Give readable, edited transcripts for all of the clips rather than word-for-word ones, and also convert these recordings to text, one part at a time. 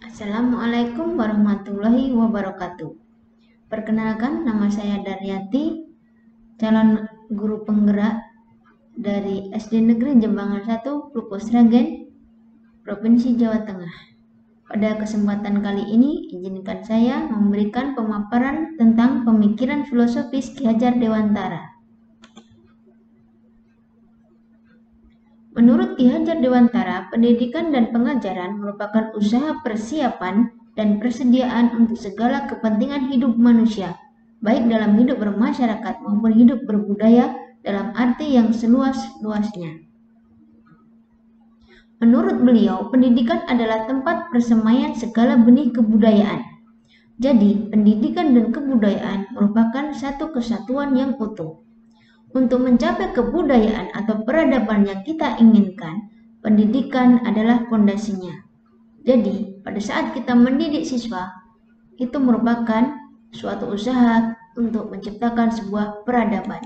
Assalamualaikum warahmatullahi wabarakatuh. Perkenalkan, nama saya Daryati, calon guru penggerak dari SD Negeri Jembangan 1, Pluko Sragen, Provinsi Jawa Tengah. Pada kesempatan kali ini, izinkan saya memberikan pemaparan tentang pemikiran filosofis Ki Hajar Dewantara. Menurut Ki Hajar Dewantara, pendidikan dan pengajaran merupakan usaha persiapan dan persediaan untuk segala kepentingan hidup manusia, baik dalam hidup bermasyarakat maupun hidup berbudaya dalam arti yang seluas-luasnya. Menurut beliau, pendidikan adalah tempat persemaian segala benih kebudayaan. Jadi, pendidikan dan kebudayaan merupakan satu kesatuan yang utuh. Untuk mencapai kebudayaan atau peradaban yang kita inginkan, pendidikan adalah fondasinya. Jadi, pada saat kita mendidik siswa, itu merupakan suatu usaha untuk menciptakan sebuah peradaban.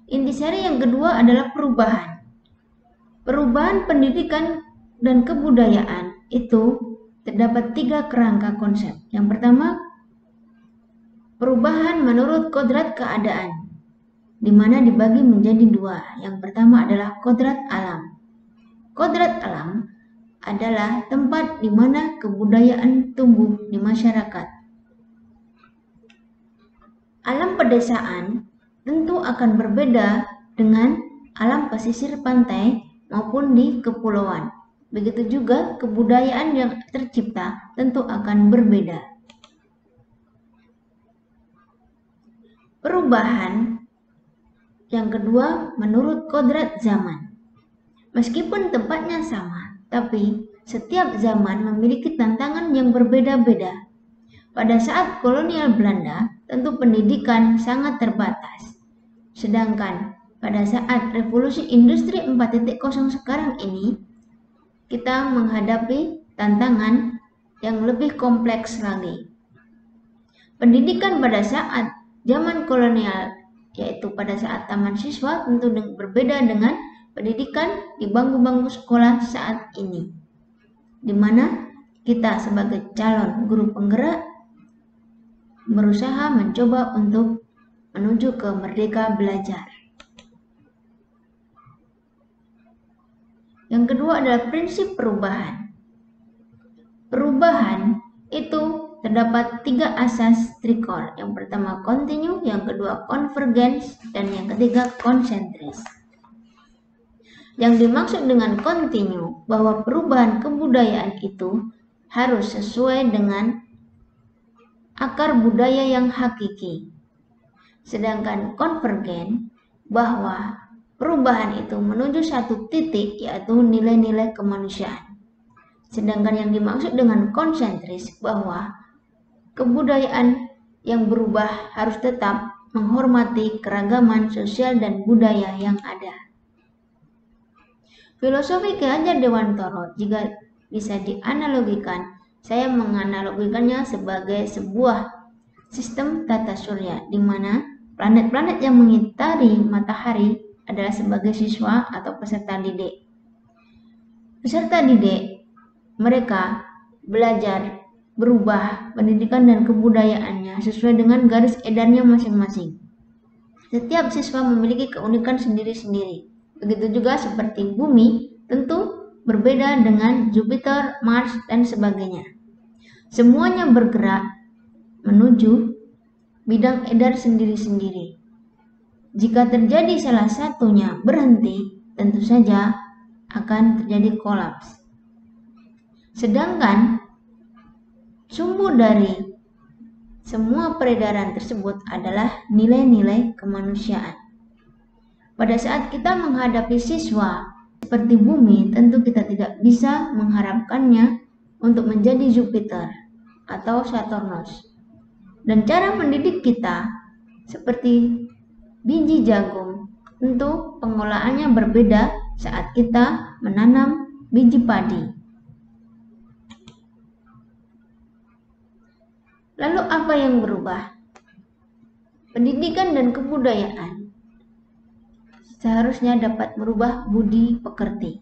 Intisari yang kedua adalah perubahan. Perubahan pendidikan dan kebudayaan itu terdapat 3 kerangka konsep. Yang pertama, perubahan menurut kodrat keadaan, di mana dibagi menjadi 2. Yang pertama adalah kodrat alam. Kodrat alam adalah tempat di mana kebudayaan tumbuh di masyarakat. Alam pedesaan tentu akan berbeda dengan alam pesisir pantai maupun di kepulauan. Begitu juga kebudayaan yang tercipta tentu akan berbeda. Perubahan yang kedua menurut kodrat zaman. Meskipun tempatnya sama, tapi setiap zaman memiliki tantangan yang berbeda-beda. Pada saat kolonial Belanda, tentu pendidikan sangat terbatas. Sedangkan pada saat revolusi industri 4.0 sekarang ini, kita menghadapi tantangan yang lebih kompleks lagi. Pendidikan pada saat zaman kolonial, yaitu pada saat taman siswa, tentu berbeda dengan pendidikan di bangku-bangku sekolah saat ini, di mana kita sebagai calon guru penggerak berusaha mencoba untuk menuju ke merdeka belajar. Yang kedua adalah prinsip perubahan. Perubahan itu terdapat 3 asas trikor. Yang pertama kontinu, yang kedua konvergens, dan yang ketiga konsentris. Yang dimaksud dengan kontinu bahwa perubahan kebudayaan itu harus sesuai dengan akar budaya yang hakiki. Sedangkan konvergen bahwa perubahan itu menuju satu titik, yaitu nilai-nilai kemanusiaan. Sedangkan yang dimaksud dengan konsentris bahwa kebudayaan yang berubah harus tetap menghormati keragaman sosial dan budaya yang ada. Filosofi Ki Hajar Dewantara jika bisa dianalogikan, saya menganalogikannya sebagai sebuah sistem tata surya, di mana planet-planet yang mengitari matahari adalah sebagai siswa atau peserta didik. Peserta didik, mereka belajar berubah pendidikan dan kebudayaannya sesuai dengan garis edarnya masing-masing. Setiap siswa memiliki keunikan sendiri-sendiri. Begitu juga seperti bumi, tentu berbeda dengan Jupiter, Mars, dan sebagainya. Semuanya bergerak menuju bidang edar sendiri-sendiri. Jika terjadi salah satunya berhenti, tentu saja akan terjadi kolaps. Sedangkan sumber dari semua peredaran tersebut adalah nilai-nilai kemanusiaan. Pada saat kita menghadapi siswa seperti bumi, tentu kita tidak bisa mengharapkannya untuk menjadi Jupiter atau Saturnus. Dan cara mendidik kita seperti biji jagung, tentu pengolahannya berbeda saat kita menanam biji padi. Lalu apa yang berubah? Pendidikan dan kebudayaan seharusnya dapat merubah budi pekerti.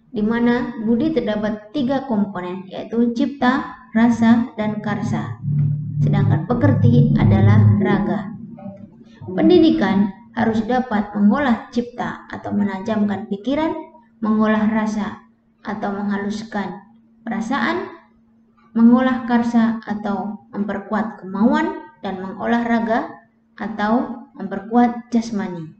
di mana budi terdapat 3 komponen, yaitu cipta, rasa, dan karsa. Sedangkan pekerti adalah raga. Pendidikan harus dapat mengolah cipta atau menajamkan pikiran, mengolah rasa atau menghaluskan perasaan, mengolah karsa atau memperkuat kemauan, dan mengolah raga atau memperkuat jasmani.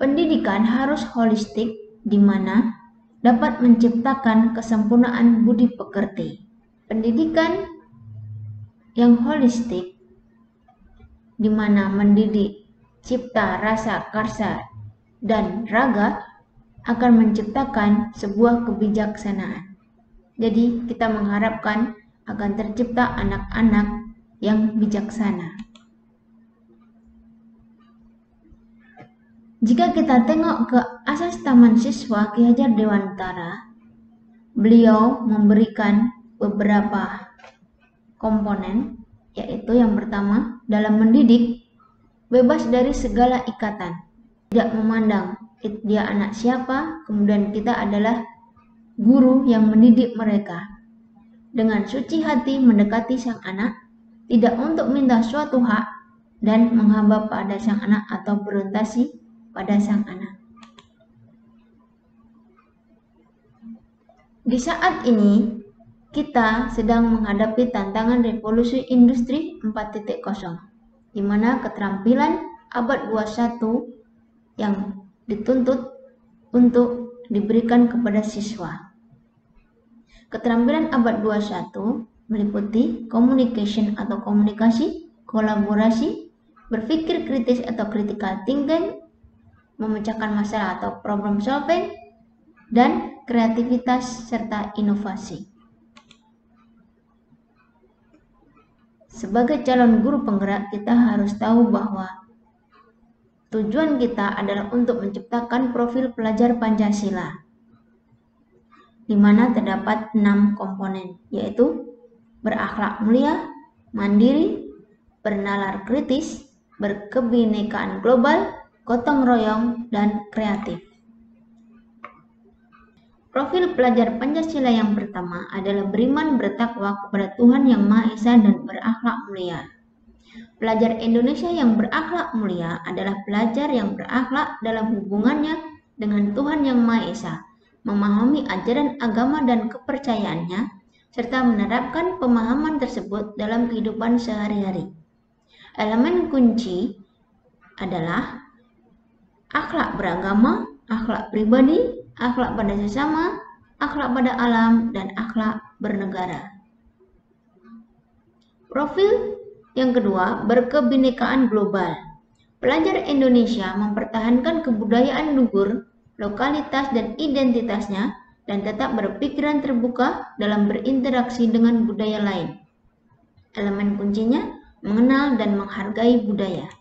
Pendidikan harus holistik, di mana dapat menciptakan kesempurnaan budi pekerti. Pendidikan yang holistik, di mana mendidik cipta, rasa, karsa, dan raga, akan menciptakan sebuah kebijaksanaan. Jadi kita mengharapkan akan tercipta anak-anak yang bijaksana. Jika kita tengok ke asas Taman Siswa Ki Hajar Dewantara, beliau memberikan beberapa komponen, yaitu yang pertama, dalam mendidik, bebas dari segala ikatan, tidak memandang dia anak siapa, kemudian kita adalah guru yang mendidik mereka. Dengan suci hati mendekati sang anak, tidak untuk minta suatu hak dan menghamba pada sang anak atau berorientasi pada sang anak. Di saat ini, kita sedang menghadapi tantangan revolusi industri 4.0, di mana keterampilan abad 21 yang dituntut untuk diberikan kepada siswa. Keterampilan abad 21 meliputi communication atau komunikasi, kolaborasi, berpikir kritis atau critical thinking, memecahkan masalah atau problem solving, dan kreativitas serta inovasi. Sebagai calon guru penggerak, kita harus tahu bahwa tujuan kita adalah untuk menciptakan profil pelajar Pancasila, di mana terdapat 6 komponen, yaitu berakhlak mulia, mandiri, bernalar kritis, berkebinekaan global, gotong royong, dan kreatif. Profil pelajar Pancasila yang pertama adalah beriman bertakwa kepada Tuhan Yang Maha Esa dan berakhlak mulia. Pelajar Indonesia yang berakhlak mulia adalah pelajar yang berakhlak dalam hubungannya dengan Tuhan Yang Maha Esa, memahami ajaran agama dan kepercayaannya, serta menerapkan pemahaman tersebut dalam kehidupan sehari-hari. Elemen kunci adalah akhlak beragama, akhlak pribadi, akhlak pada sesama, akhlak pada alam, dan akhlak bernegara. Profil yang kedua, berkebinekaan global. Pelajar Indonesia mempertahankan kebudayaan luhur, lokalitas, dan identitasnya, dan tetap berpikiran terbuka dalam berinteraksi dengan budaya lain. Elemen kuncinya mengenal dan menghargai budaya.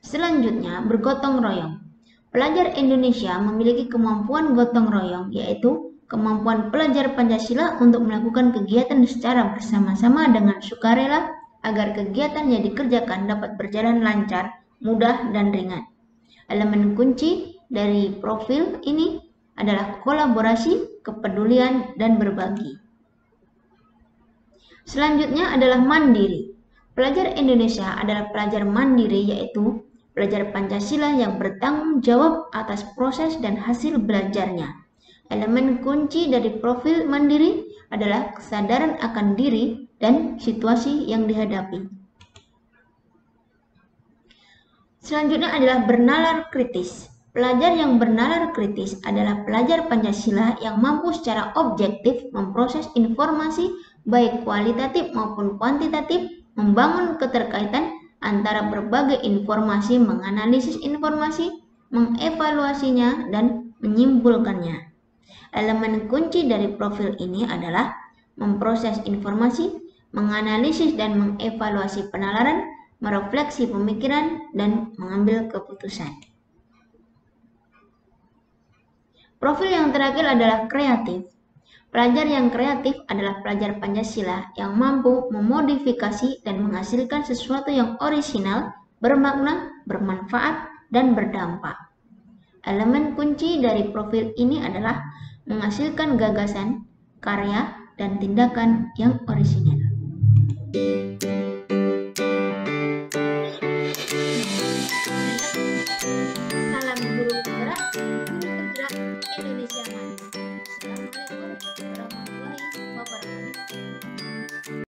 Selanjutnya, bergotong royong. Pelajar Indonesia memiliki kemampuan gotong royong, yaitu kemampuan pelajar Pancasila untuk melakukan kegiatan secara bersama-sama dengan sukarela agar kegiatan yang dikerjakan dapat berjalan lancar, mudah, dan ringan. Elemen kunci dari profil ini adalah kolaborasi, kepedulian, dan berbagi. Selanjutnya adalah mandiri. Pelajar Indonesia adalah pelajar mandiri, yaitu pelajar Pancasila yang bertanggung jawab atas proses dan hasil belajarnya. Elemen kunci dari profil mandiri adalah kesadaran akan diri dan situasi yang dihadapi. Selanjutnya adalah bernalar kritis. Pelajar yang bernalar kritis adalah pelajar Pancasila yang mampu secara objektif memproses informasi baik kualitatif maupun kuantitatif, membangun keterkaitan antara berbagai informasi, menganalisis informasi, mengevaluasinya, dan menyimpulkannya. Elemen kunci dari profil ini adalah memproses informasi, menganalisis dan mengevaluasi penalaran, merefleksi pemikiran, dan mengambil keputusan. Profil yang terakhir adalah kreatif. Pelajar yang kreatif adalah pelajar Pancasila yang mampu memodifikasi dan menghasilkan sesuatu yang orisinal, bermakna, bermanfaat, dan berdampak. Elemen kunci dari profil ini adalah menghasilkan gagasan, karya, dan tindakan yang orisinal.